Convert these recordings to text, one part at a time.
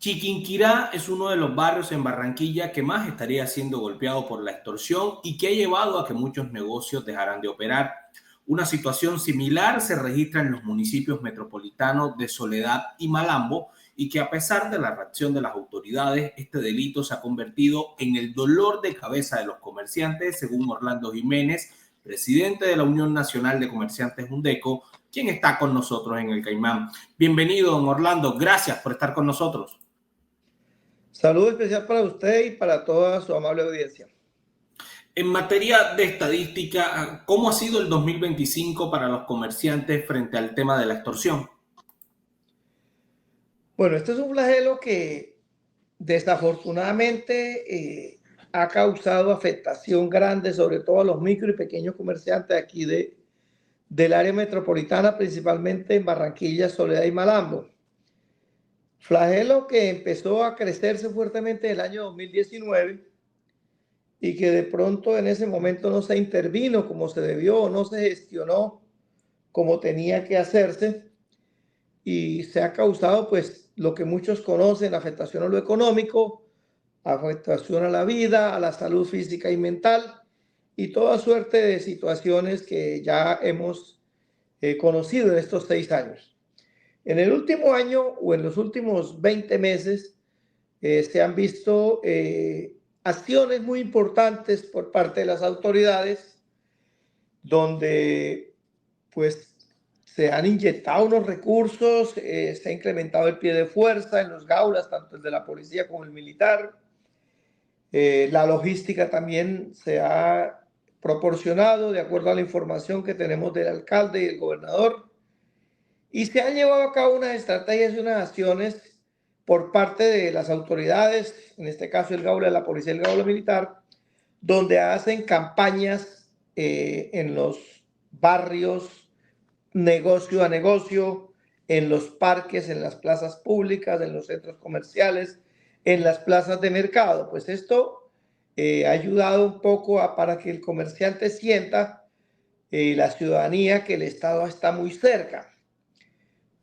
Chiquinquirá es uno de los barrios en Barranquilla que más estaría siendo golpeado por la extorsión y que ha llevado a que muchos negocios dejaran de operar. Una situación similar se registra en los municipios metropolitanos de Soledad y Malambo, y que a pesar de la reacción de las autoridades, este delito se ha convertido en el dolor de cabeza de los comerciantes, según Orlando Jiménez, presidente de la Unión Nacional de Comerciantes Undeco, quien está con nosotros en el Caimán. Bienvenido, don Orlando. Gracias por estar con nosotros. Saludo especial para usted y para toda su amable audiencia. En materia de estadística, ¿cómo ha sido el 2025 para los comerciantes frente al tema de la extorsión? Bueno, este es un flagelo que desafortunadamente ha causado afectación grande, sobre todo a los micro y pequeños comerciantes aquí del área metropolitana, principalmente en Barranquilla, Soledad y Malambo. Flagelo que empezó a crecerse fuertemente en el año 2019 y que de pronto en ese momento no se intervino como se debió, no se gestionó como tenía que hacerse, y se ha causado pues lo que muchos conocen: afectación a lo económico, afectación a la vida, a la salud física y mental, y toda suerte de situaciones que ya hemos conocido en estos 6 años. En el último año o en los últimos 20 meses se han visto acciones muy importantes por parte de las autoridades, donde pues se han inyectado unos recursos, se ha incrementado el pie de fuerza en los gaulas, tanto el de la policía como el militar. La logística también se ha proporcionado de acuerdo a la información que tenemos del alcalde y el gobernador. Y se han llevado a cabo unas estrategias y unas acciones por parte de las autoridades, en este caso el gaula de la policía y el gaula militar, donde hacen campañas en los barrios, negocio a negocio, en los parques, en las plazas públicas, en los centros comerciales, en las plazas de mercado. Pues esto ha ayudado un poco para que el comerciante sienta, la ciudadanía, que el Estado está muy cerca.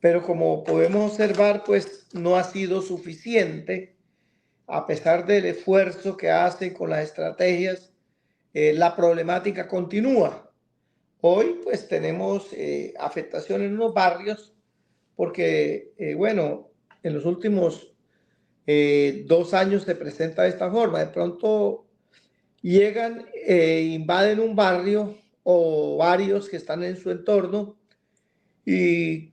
Pero como podemos observar, pues no ha sido suficiente. A pesar del esfuerzo que hacen con las estrategias, la problemática continúa. Hoy pues tenemos afectación en unos barrios porque, bueno, en los últimos 2 años se presenta de esta forma. De pronto llegan, invaden un barrio o varios que están en su entorno, y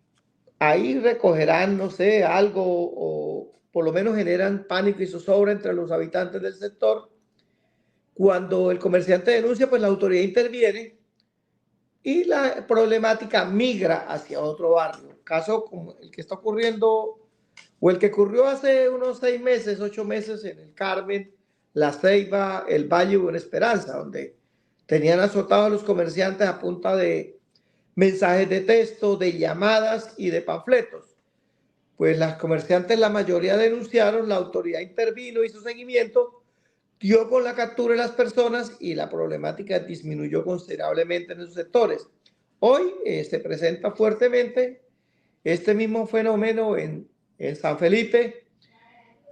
ahí recogerán, no sé, algo, o por lo menos generan pánico y zozobra entre los habitantes del sector. Cuando el comerciante denuncia, pues la autoridad interviene y la problemática migra hacia otro barrio. Caso como el que está ocurriendo, o el que ocurrió hace unos 6 meses, 8 meses, en el Carmen, La Ceiba, el Valle y Buena Esperanza, donde tenían azotados a los comerciantes a punta de mensajes de texto, de llamadas y de panfletos. Pues las comerciantes, la mayoría denunciaron, la autoridad intervino, hizo seguimiento, dio con la captura de las personas y la problemática disminuyó considerablemente en esos sectores. Hoy se presenta fuertemente este mismo fenómeno en San Felipe,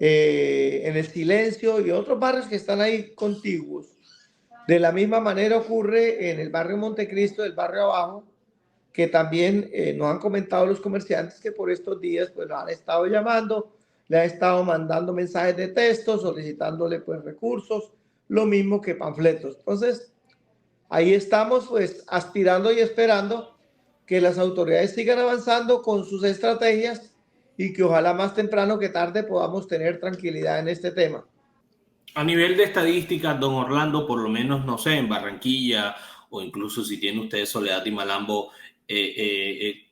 en El Silencio y otros barrios que están ahí contiguos. De la misma manera ocurre en el barrio Montecristo, el barrio abajo, que también nos han comentado los comerciantes que por estos días pues lo han estado llamando, le han estado mandando mensajes de texto, solicitándole pues recursos, lo mismo que panfletos. Entonces, ahí estamos pues aspirando y esperando que las autoridades sigan avanzando con sus estrategias y que ojalá más temprano que tarde podamos tener tranquilidad en este tema. A nivel de estadística, don Orlando, por lo menos, no sé, en Barranquilla o incluso si tiene usted Soledad y Malambo,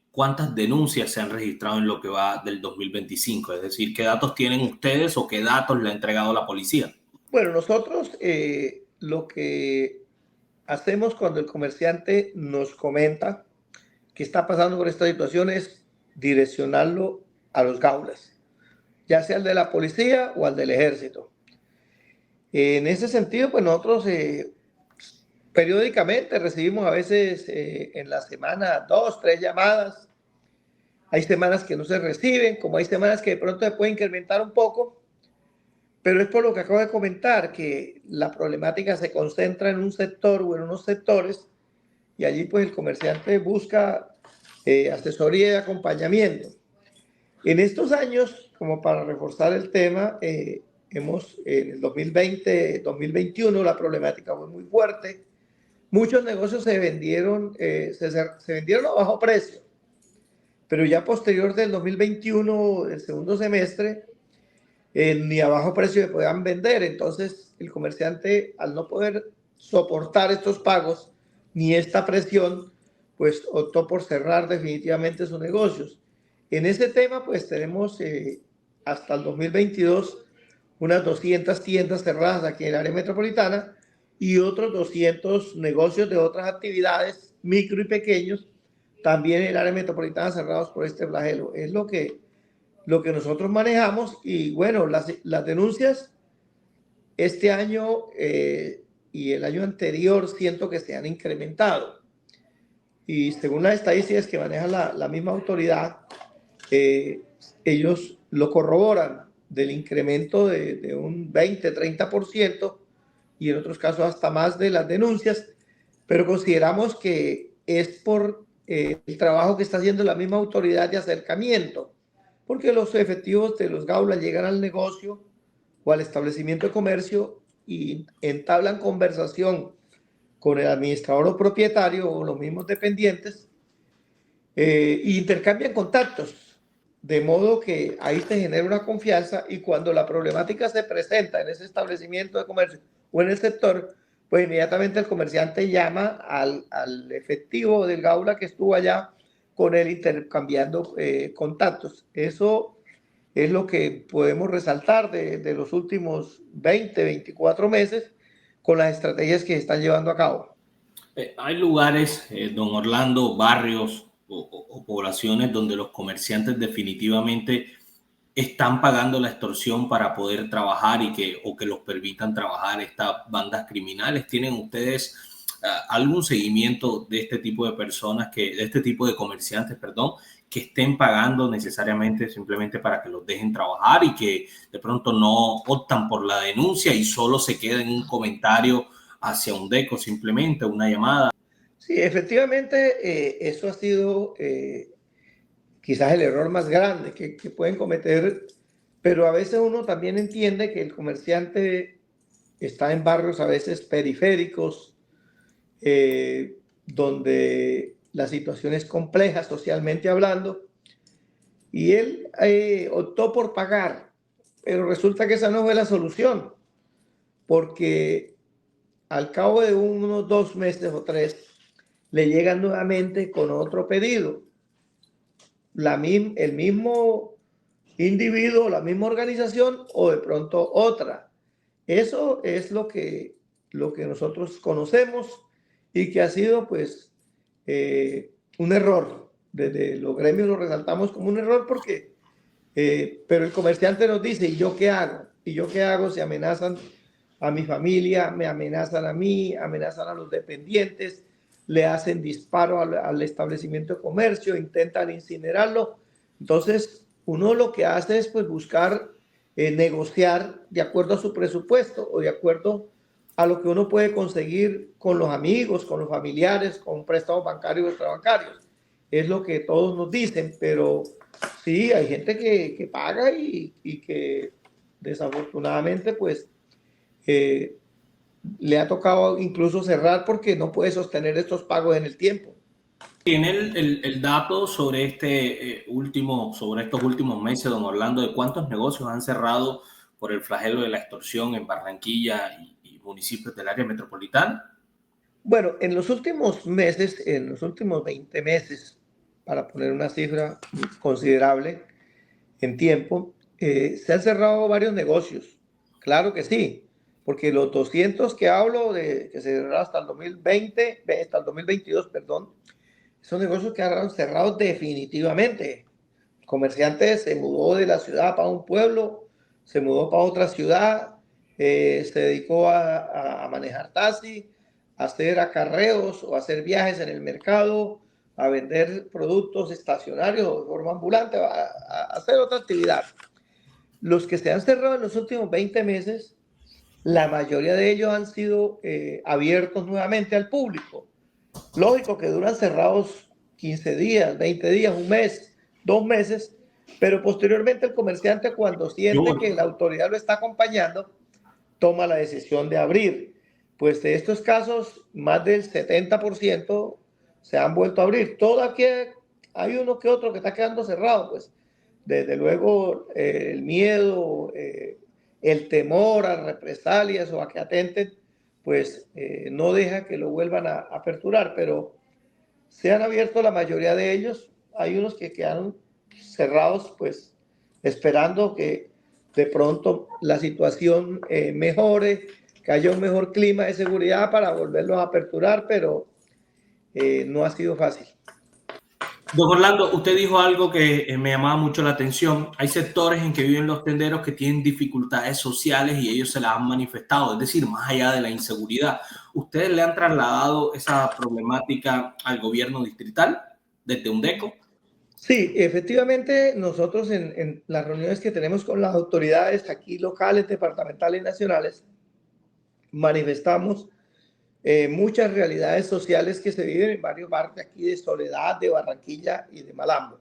¿cuántas denuncias se han registrado en lo que va del 2025? Es decir, ¿qué datos tienen ustedes o qué datos le ha entregado la policía? Bueno, nosotros lo que hacemos cuando el comerciante nos comenta que está pasando por esta situación es direccionarlo a los gaulas, ya sea al de la policía o al del ejército. En ese sentido, pues nosotros periódicamente recibimos a veces en la semana 2, 3 llamadas hay semanas que no se reciben, como hay semanas que de pronto se puede incrementar un poco, pero es por lo que acabo de comentar, que la problemática se concentra en un sector o en unos sectores y allí pues el comerciante busca asesoría y acompañamiento. En estos años, como para reforzar el tema, en el 2020, 2021 la problemática fue muy fuerte. Muchos negocios se vendieron a bajo precio, pero ya posterior del 2021, el segundo semestre, ni a bajo precio se podían vender. Entonces, el comerciante, al no poder soportar estos pagos ni esta presión, pues optó por cerrar definitivamente sus negocios. En ese tema, pues tenemos hasta el 2022 unas 200 tiendas cerradas aquí en el área metropolitana y otros 200 negocios de otras actividades, micro y pequeños, también en el área metropolitana cerrados por este flagelo. Es lo que nosotros manejamos y bueno, las denuncias este año y el año anterior siento que se han incrementado y según las estadísticas que maneja la misma autoridad, ellos lo corroboran del incremento de un 20-30% y en otros casos hasta más de las denuncias, pero consideramos que es por el trabajo que está haciendo la misma autoridad de acercamiento, porque los efectivos de los gaulas llegan al negocio o al establecimiento de comercio y entablan conversación con el administrador o propietario o los mismos dependientes e intercambian contactos, de modo que ahí se genera una confianza y cuando la problemática se presenta en ese establecimiento de comercio o en el sector, pues inmediatamente el comerciante llama al efectivo del Gaula que estuvo allá con él intercambiando contactos. Eso es lo que podemos resaltar de los últimos 20, 24 meses con las estrategias que se están llevando a cabo. Hay lugares, don Orlando, barrios o poblaciones donde los comerciantes definitivamente están pagando la extorsión para poder trabajar o que los permitan trabajar estas bandas criminales. ¿Tienen ustedes algún seguimiento de este tipo de personas, de este tipo de comerciantes, perdón, que estén pagando necesariamente simplemente para que los dejen trabajar y que de pronto no optan por la denuncia y solo se queda en un comentario hacia un deco, simplemente una llamada? Sí, efectivamente, eso ha sido quizás el error más grande que pueden cometer, pero a veces uno también entiende que el comerciante está en barrios a veces periféricos, donde la situación es compleja socialmente hablando, y él optó por pagar, pero resulta que esa no fue la solución, porque al cabo de unos 2 meses o 3, le llegan nuevamente con otro pedido. El mismo individuo, la misma organización o de pronto otra. Eso es lo que nosotros conocemos y que ha sido pues un error. Desde los gremios lo resaltamos como un error porque, pero el comerciante nos dice, ¿y yo qué hago? ¿Y yo qué hago si amenazan a mi familia, me amenazan a mí, amenazan a los dependientes, le hacen disparo al establecimiento de comercio, intentan incinerarlo? Entonces, uno lo que hace es pues buscar negociar de acuerdo a su presupuesto o de acuerdo a lo que uno puede conseguir con los amigos, con los familiares, con préstamos bancarios o extrabancarios. Es lo que todos nos dicen, pero sí, hay gente que paga y que desafortunadamente pues le ha tocado incluso cerrar porque no puede sostener estos pagos en el tiempo. ¿Tiene el dato sobre sobre estos últimos meses, don Orlando, de cuántos negocios han cerrado por el flagelo de la extorsión en Barranquilla y municipios del área metropolitana? Bueno, en los últimos meses, en los últimos 20 meses, para poner una cifra considerable en tiempo, se han cerrado varios negocios. Claro que sí, porque los 200 que hablo, que se cerraron hasta el 2020, hasta el 2022, perdón, esos negocios quedaron cerrados definitivamente. El comerciante se mudó de la ciudad para un pueblo, se mudó para otra ciudad, se dedicó a manejar taxi, a hacer acarreos o a hacer viajes en el mercado, a vender productos estacionarios o de forma ambulante, a hacer otra actividad. Los que se han cerrado en los últimos 20 meses, la mayoría de ellos han sido abiertos nuevamente al público. Lógico que duran cerrados 15 días, 20 días, un mes, 2 meses, pero posteriormente el comerciante, cuando siente que la autoridad lo está acompañando, toma la decisión de abrir. Pues de estos casos, más del 70% se han vuelto a abrir. Todavía hay uno que otro que está quedando cerrado, pues desde luego el miedo, el temor a represalias o a que atenten, pues no deja que lo vuelvan a aperturar, pero se han abierto la mayoría de ellos. Hay unos que quedaron cerrados, pues esperando que de pronto la situación mejore, que haya un mejor clima de seguridad para volverlos a aperturar, pero no ha sido fácil. Don Orlando, usted dijo algo que me llamaba mucho la atención. Hay sectores en que viven los tenderos que tienen dificultades sociales y ellos se las han manifestado, es decir, más allá de la inseguridad. ¿Ustedes le han trasladado esa problemática al gobierno distrital desde UNDECO? Sí, efectivamente, nosotros en las reuniones que tenemos con las autoridades aquí locales, departamentales y nacionales, manifestamos muchas realidades sociales que se viven en varios barrios aquí de Soledad, de Barranquilla y de Malambo,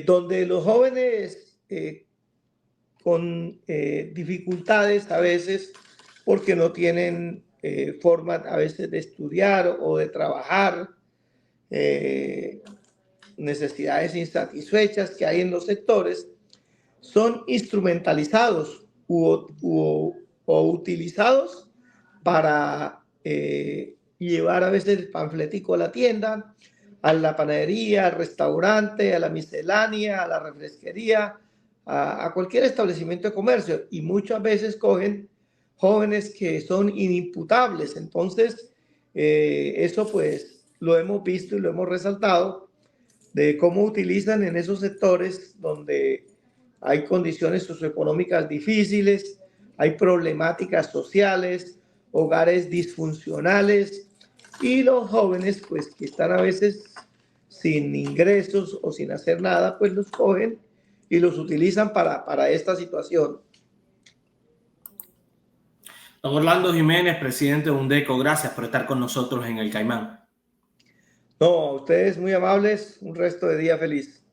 donde los jóvenes con dificultades a veces porque no tienen forma a veces de estudiar o de trabajar, necesidades insatisfechas que hay en los sectores, son instrumentalizados o utilizados para llevar a veces el panfletico a la tienda, a la panadería, al restaurante, a la miscelánea, a la refresquería, a cualquier establecimiento de comercio, y muchas veces cogen jóvenes que son inimputables. Entonces, eso pues lo hemos visto y lo hemos resaltado, de cómo utilizan en esos sectores donde hay condiciones socioeconómicas difíciles, hay problemáticas sociales, hogares disfuncionales, y los jóvenes pues que están a veces sin ingresos o sin hacer nada, pues los cogen y los utilizan para esta situación. Don Orlando Jiménez, presidente de UNDECO, gracias por estar con nosotros en el Caimán. No, ustedes muy amables, un resto de día feliz.